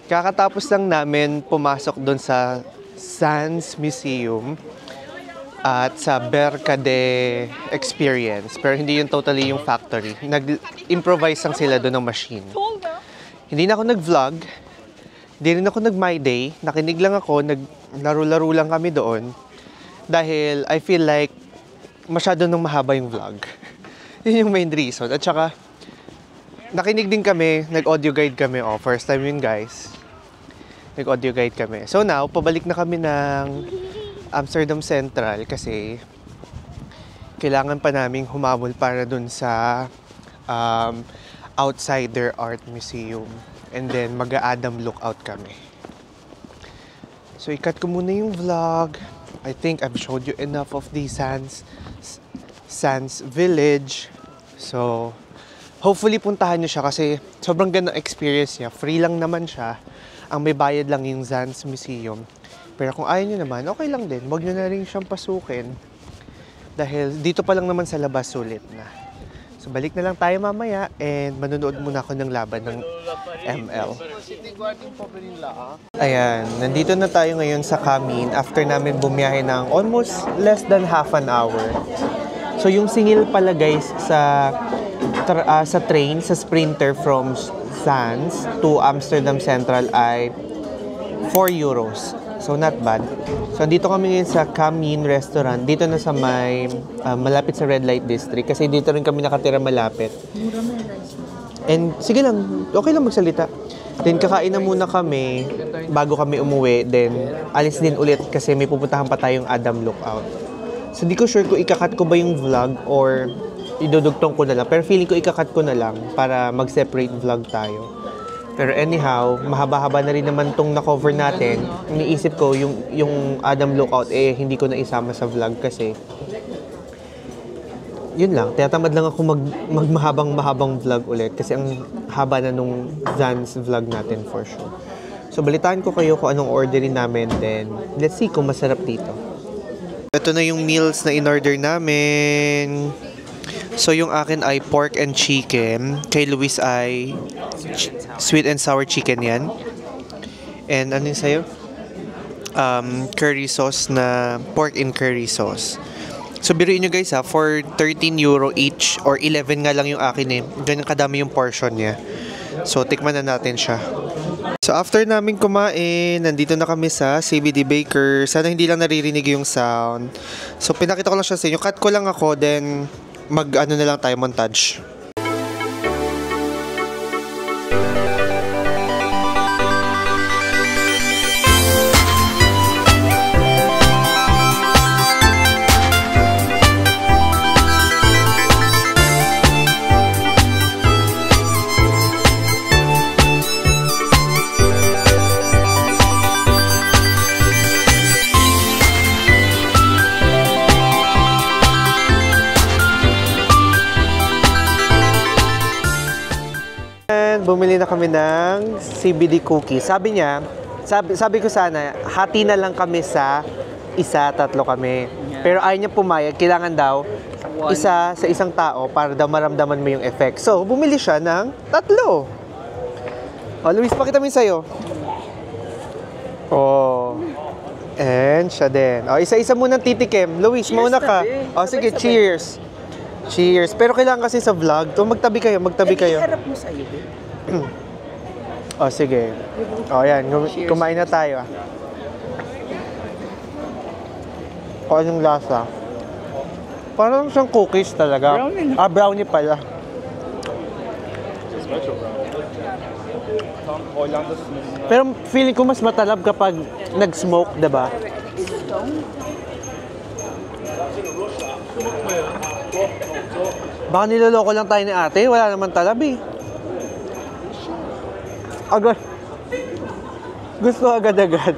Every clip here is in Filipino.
Kakatapos lang namin pumasok doon sa Sands Museum at sa Bercade Experience. Pero hindi yun totally yung factory. Nag-improvise lang sila doon ng machine. Hindi na ako nag-vlog. Hindi rin ako nag-My Day. Nakinig lang ako. Naglaro-laro lang kami doon. Dahil I feel like masyado nang mahaba yung vlog. Yun yung main reason. At saka, nakinig din kami. Nag-audio guide kami. Oh, first time yun, guys. Nag-audio guide kami. So now, pabalik na kami ng Amsterdam Central kasi kailangan pa naming humabol para dun sa Outsider Art Museum. And then, mag-a-Adam lookout kami. So, ikat ko muna yung vlog. I think I've showed you enough of the Sands Village. So, hopefully puntahan nyo siya kasi sobrang ganda experience niya. Free lang naman siya. Ang may bayad lang yung Sands Museum. Pero kung ayaw nyo naman, okay lang din. Huwag nyo na rin siyang pasukin. Dahil dito pa lang naman sa labas sulit na. So balik na lang tayo mamaya and manunood muna ako ng laban ng ML. Ayan, nandito na tayo ngayon sa Camin after namin bumiyahe ng almost less than half an hour. So yung singil pala guys sa train, sa Sprinter from Sands to Amsterdam Central ay 4 euros. So, not bad. So, dito kami ngayon sa Camin Restaurant. Dito na sa may malapit sa Red Light District. Kasi dito rin kami nakatira malapit. And, sige lang. Okay lang magsalita. Then, kakain na muna kami bago kami umuwi. Then, alis din ulit kasi may pupuntahan pa tayong Adam Lookout. So, di ko sure kung ikakat ko ba yung vlog or idudugtong ko na lang. Pero feeling ko ikakat ko na lang para mag-separate vlog tayo. Pero anyhow, mahaba-haba na rin naman itong na-cover natin. Iniisip ko, yung Adam Lookout, hindi ko na isama sa vlog kasi yun lang. Tinatamad lang ako magmahabang vlog ulit kasi ang haba na nung Sands vlog natin for sure. So, balitaan ko kayo kung anong orderin namin. Then, let's see kung masarap dito. Ito na yung meals na in-order namin. So, yung akin ay pork and chicken. Kay Luis ay sweet and sour chicken yan. And ano yung sa'yo? Curry sauce na pork in curry sauce. So, biruin nyo guys ha, for 13 euro each or 11 nga lang yung akin eh. Ganyan kadami yung portion niya. So, tikman na natin siya. So, after namin kumain, nandito na kami sa CBD Baker. Sana hindi lang naririnig yung sound. So, pinakita ko lang siya sa inyo. Cut ko lang ako, then mag-ano na lang tayo, montage. Bumili na kami ng CBD cookies. Sabi niya, sabi ko sana, hati na lang kami sa isa, tatlo kami. Pero ayaw niya pumayag, kailangan daw isa sa isang tao para daw maramdaman mo yung effect. So, bumili siya ng tatlo. Oh, Luis, pakita mo yung sa'yo. Oh. And siya din. Oh, isa-isa muna titikim. Luis, mauna ka. Oh, sige, cheers. Cheers. Pero kailangan kasi sa vlog, magtabi kayo, magtabi kayo. Iharap mo sa'yo. Oh, sige. Oh, yan. Kumain na tayo. O, anong lasa? Parang siyang cookies talaga. Brownie. Ah, brownie pala. Pero feeling ko mas matalab kapag nag-smoke, diba? Baka niloloko lang tayo ni ate. Wala naman talab eh. Agad. Gusto agad-agad.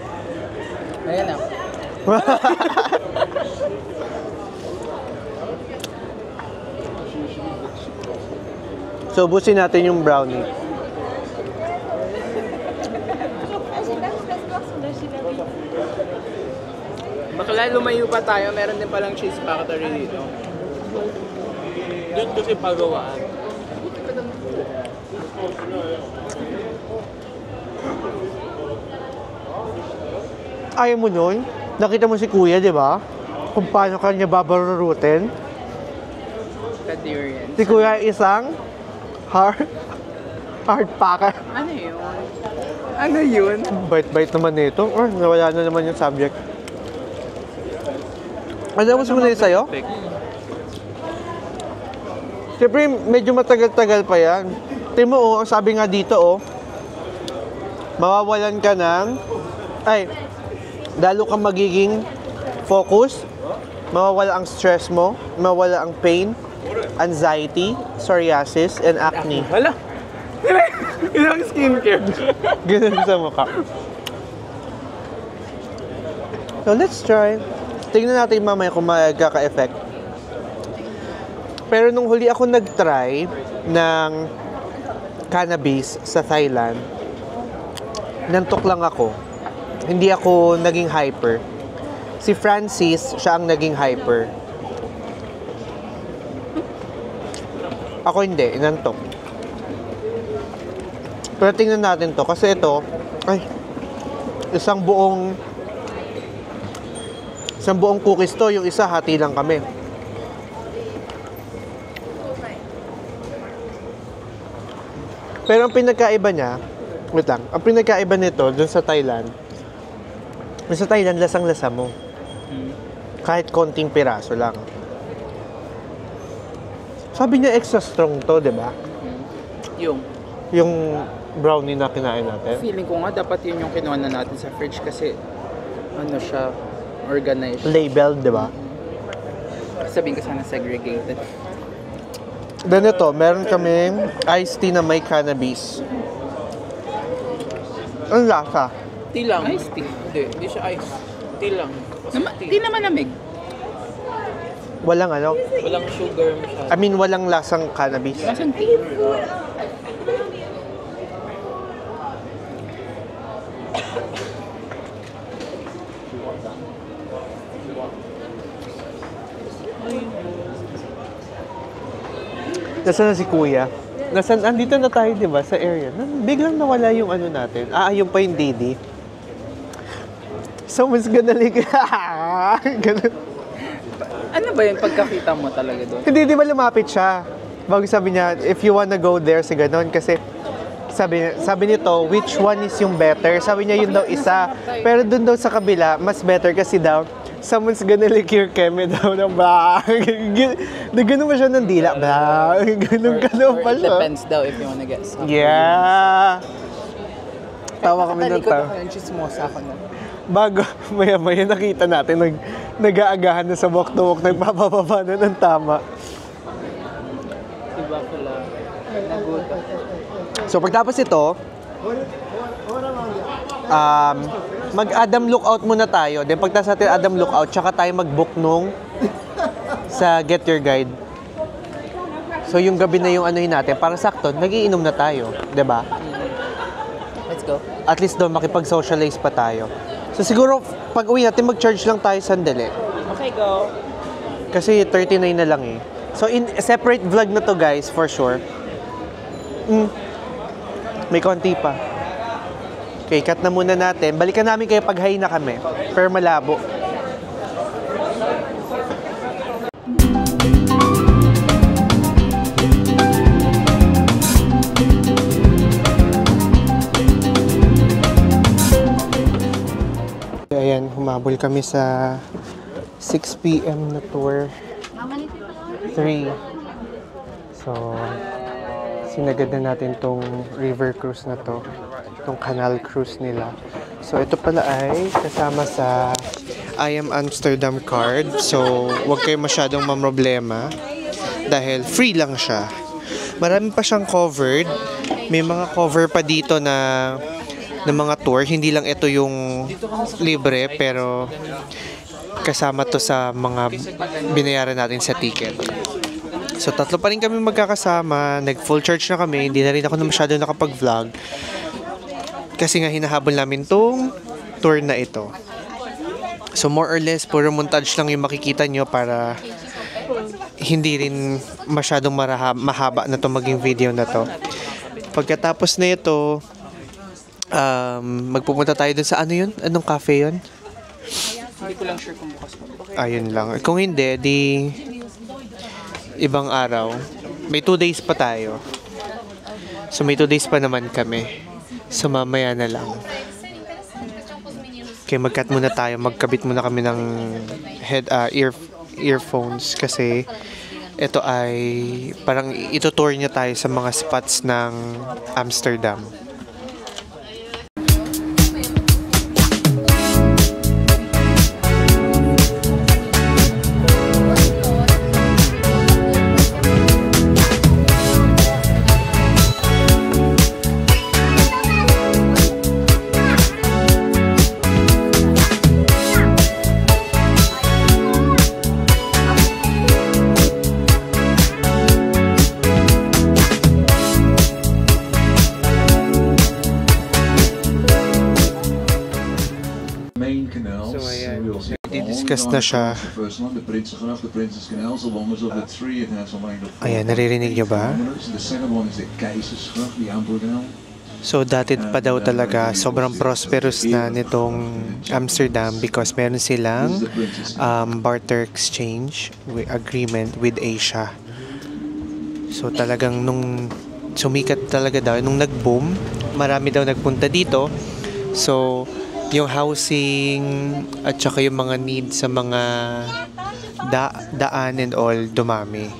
Ayan na. So, busin natin yung brownie. Bakla lumayo pa tayo, meron din palang cheese factory dito. Doon kasi pagawaan. Ayaw mo nun? Nakita mo si Kuya, di ba? Kung paano kanya babarurutin. Ka-durian. Si Kuya isang hard packer. Ano yun? Ano yun? Bite-bite naman nito. Or nawala na naman yung subject. Ano mas muna yun sa'yo? Siyempre, medyo matagal-tagal pa yan. Tingnan mo, oh, ang sabi nga dito, oh, mawawalan ka ng, lalo kang magiging focus, mawawala ang stress mo, mawawala ang pain, anxiety, psoriasis, and acne. Wala. Ilang skincare. Ganun sa mukha. So, let's try. Tingnan natin mamaya kung magkaka-effect. Pero nung huli ako nag-try ng cannabis sa Thailand, nantok lang ako. Hindi ako naging hyper. Si Francis, siya ang naging hyper. Ako hindi, inantok. Pero tingnan natin to kasi ito, isang buong cookies to, yung isa hati lang kami. Pero ang pinagkaiba niya, wait lang, ang pinagkaiba nito dun sa Thailand, lasang-lasa mo. Kahit konting piraso lang. Sabi niya extra strong to, di ba? Yung brownie na kinain natin. Feeling ko nga dapat yun yung kinuha na natin sa fridge kasi ano siya, organized. Labeled, di ba? Sabihin ko sana segregated. Then ito, meron kaming iced tea na may cannabis. Ang lasa. Tea lang. Iced tea. Hindi siya ice. Tea lang. Tea naman lamig. Walang ano? Walang sugar masyado. I mean, walang lasang cannabis. Lasang tea. Nasaan na si Kuya? Andito na tayo, di ba, sa area. Biglang nawala yung ano natin. Yung pa yung Didi. Someone's gonna lick. Ganun. Ano ba yung pagkakita mo talaga doon? Hindi, di ba lumapit siya? Bago sabi niya, if you wanna go there, si ganon. Kasi sabi nito, which one is yung better? Sabi niya yun daw isa. Pero dun daw sa kabila, mas better kasi daw, someone's gonna lick your keme daw ng ba. Ganun pa siya ng dila. Ba. Ganun pa It siya. depends daw if you wanna get some. Yeah. Tawa kami ng tawa. Nakatalikod ako ng chismosa ako na. Bago, maya-maya nakita natin, nag-aagahan na sa walk-to-walk, nagpapababa na ng tama. Diba pala? Nagutom. So pagtapos ito, mag-Adam Lookout muna tayo. Then pagtapos natin Adam Lookout, tsaka tayo mag-book nung sa Get Your Guide. So yung gabi na yung anuhin natin, para sakto, nagiinom na tayo. 'Di ba? Let's go. At least doon makipag-socialize pa tayo. So siguro, pag uwi natin, mag-charge lang tayo sandali. Okay, go. Kasi 39 na lang eh. So in separate vlog na to guys, for sure. May konti pa. Okay, cut na muna natin. Balikan namin kayo pag high na kami. Pero malabo. Ayan, humabol kami sa 6 p.m. na tour. 3. So, sinagad na natin tong river cruise na to. Itong canal cruise nila. So, ito pala ay kasama sa I Am Amsterdam card. So, huwag kayo masyadong mamroblema dahil free lang siya. Marami pa siyang covered. May mga cover pa dito na mga tour. Hindi lang ito yung libre, pero kasama to sa mga binayaran natin sa ticket. So, 3 pa rin kami magkakasama. Nag-full charge na kami. Hindi na rin ako na masyado nakapag-vlog. Kasi nga hinahabol namin tong tour na ito. So, more or less, puro montage lang yung makikita nyo para hindi rin masyadong mahaba na to maging video na to. Pagkatapos na ito, magpupunta tayo dun sa ano yun? Anong cafe yun? Hindi ko lang sure kung bukas pa. Ayun lang. Kung hindi, di ibang araw. May 2 days pa tayo. So may 2 days pa naman kami. So mamaya na lang. Okay, mag-cut muna tayo. Magkabit muna kami ng earphones kasi ito ay parang itutour niya tayo sa mga spots ng Amsterdam. Discuss na siya. Ayan, naririnig niyo ba? So dati pa daw talaga sobrang prosperous na nitong Amsterdam because meron silang barter exchange agreement with Asia. So talagang nung sumikat talaga daw, nung nag-boom, marami daw nagpunta dito. So yung housing at saka yung mga needs sa mga daan and all dumami.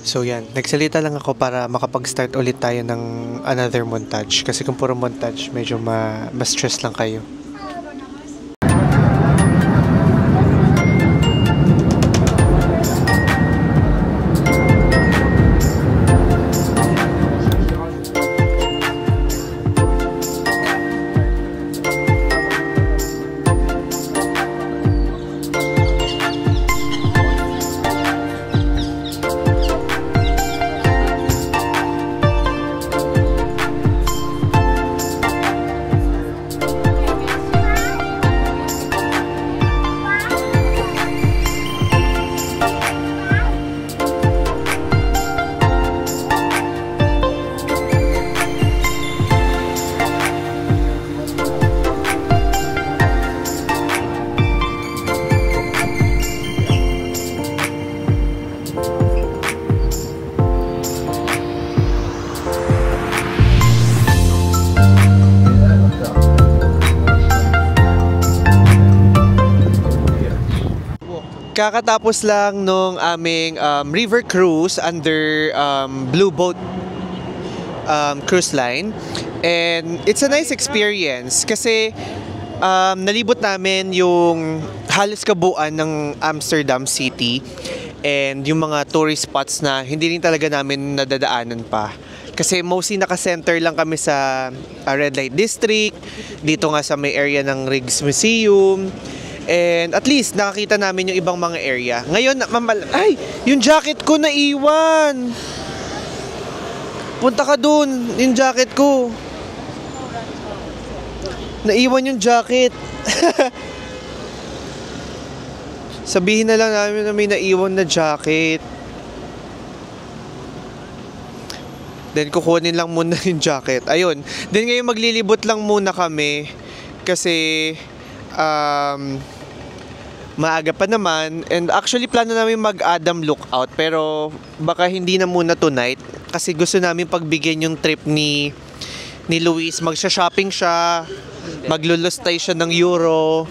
So yan, nagsalita lang ako para makapag-start ulit tayo ng another montage kasi kung puro montage medyo ma-stress lang kayo. Kakatapos lang nung aming river cruise under Blue Boat cruise line, and it's a nice experience kasi nalibot namin yung halos kabuuan ng Amsterdam City and yung mga tourist spots na hindi rin talaga namin nadadaanan pa. Kasi mostly naka-center lang kami sa Red Light District, dito nga sa may area ng Rijksmuseum. And at least nakakita namin yung ibang mga area. Ngayon, ay, yung jacket ko naiwan. Punta ka dun, yung jacket ko. Naiwan yung jacket. Sabihin na lang namin na may naiwan na jacket. Then kukunin lang muna yung jacket. Ayun. Then ngayon maglilibot lang muna kami kasi maaga pa naman, and actually plano namin mag-Adam Lookout pero baka hindi na muna tonight kasi gusto namin pagbigyan yung trip ni Luis. Magsha-shopping siya, maglulustay siya ng euro,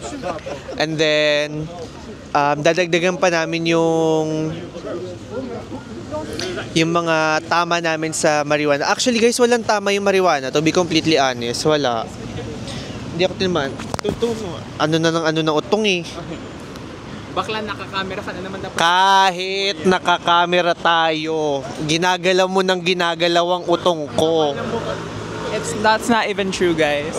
and then dadagdagan pa namin yung mga tama namin sa marijuana. Actually guys, walang tama yung marijuana, to be completely honest. Wala. Hindi ako tinaman. Ano na utong eh. Bakla, nakakamera ka na naman dapat. Kahit nakakamera tayo, ginagalaw mo ng ginagalaw ang utong ko. That's not even true, guys.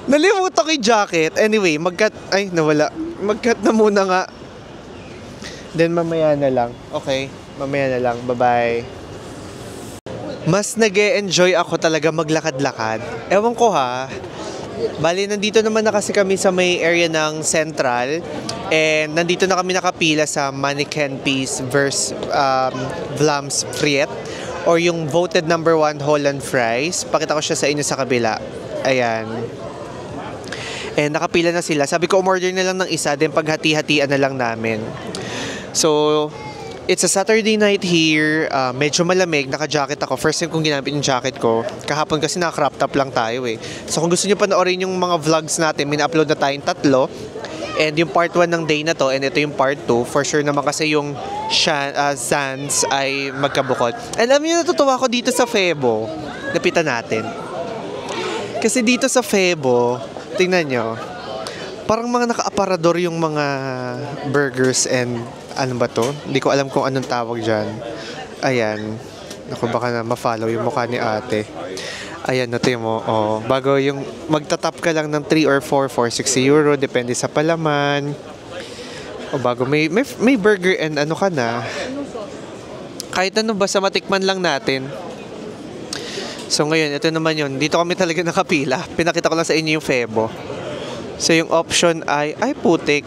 Nalimutan ko yung jacket. Anyway, mag-cut. Ay, nawala. Mag-cut na muna nga. Then mamaya na lang. Okay, mamaya na lang. Bye-bye. Mas nag-e-enjoy ako talaga maglakad-lakad. Ewan ko ha. Bali, nandito naman na kasi kami sa may area ng Central, and nandito na kami nakapila sa Manneken Pis versus Vlaams Friet or yung voted number 1 Holland fries. Pakita ko siya sa inyo sa kabila. Ayan. And nakapila na sila. Sabi ko, umorder na lang ng isa, then paghati-hatian na lang namin. So, it's a Saturday night here. Medyo malamig. Naka-jacket ako. First time kong ginamit yung jacket ko. Kahapon kasi naka-crop top lang tayo eh. So, kung gusto nyo panoorin yung mga vlogs natin, mina-upload na tayong 3. And yung part 1 ng day na to, and ito yung part 2. For sure naman kasi yung Sands ay magkabukod. Alam niyo, natutuwa ko dito sa Febo. Napitan natin. Kasi dito sa Febo, tingnan nyo, parang mga naka-aparador yung mga burgers and ano ba to? Hindi ko alam kung anong tawag dyan. Ayan. Ako baka na ma-follow yung mukha ni ate. Ayan, natin mo. Oh, bago yung magtatap ka lang ng 3 or 4, 460 euro. Depende sa palaman. O bago may burger and ano ka na. Kahit ano basta matikman lang natin. So ngayon, ito naman yun. Dito kami talaga nakapila. Pinakita ko lang sa inyo yung Febo. So yung option ay putik.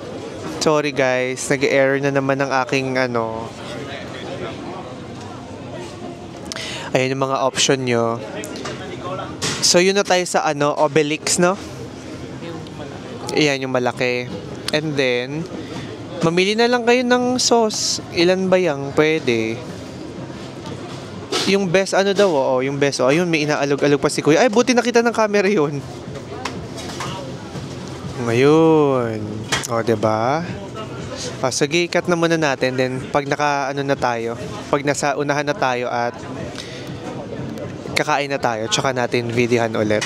Sorry guys, nag-error na naman ang aking ano. Ayan yung mga option nyo. So yun na tayo sa ano, Obelix, no? Ayan yung malaki. And then, mamili na lang kayo ng sauce. Ilan ba yang pwede? Yung best ano daw, yung best. Ayun, may inaalog-alog pa si Kuya. Ay, buti nakita ng camera yun. Ngayon. O, diba? Sige, cut na muna natin. Then, pag na tayo, pag nasa unahan na tayo at kakain na tayo, tsaka natin videohan ulit.